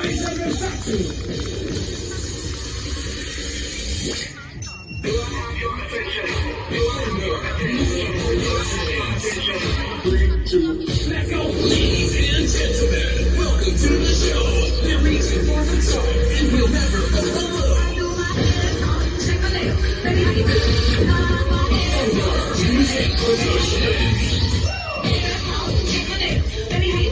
Let's go, ladies and gentlemen. Welcome to the show. We're reaching for the top, and we'll never go below. Check my nails, baby, how you doing? Music production. Check my nails, baby, how you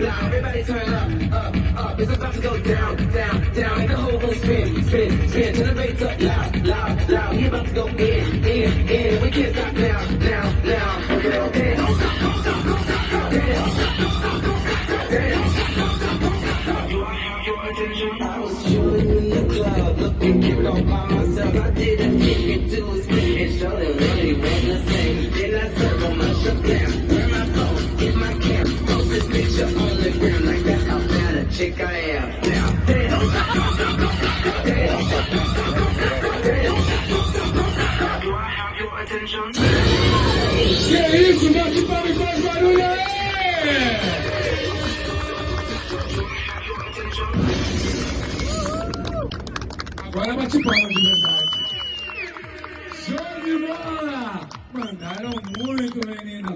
Everybody turn up, it's about to go down, and the whole room spin, till the bass up loud, we about to go in, and we can't stop now, okay, don't stop, Do I have your attention? I was chilling in the club, looking cute all by myself, I didn't think it to a screen, and show them really wasn't the same, then I circle my shut down, turn my phone, get my camera, post this picture on the gram, like that's how bad a chick I am, now, damn, Do I have your attention? Que isso, bate palma e faz barulho aí! Agora bate palma de verdade. Show de bola! Mandaram muito, menino.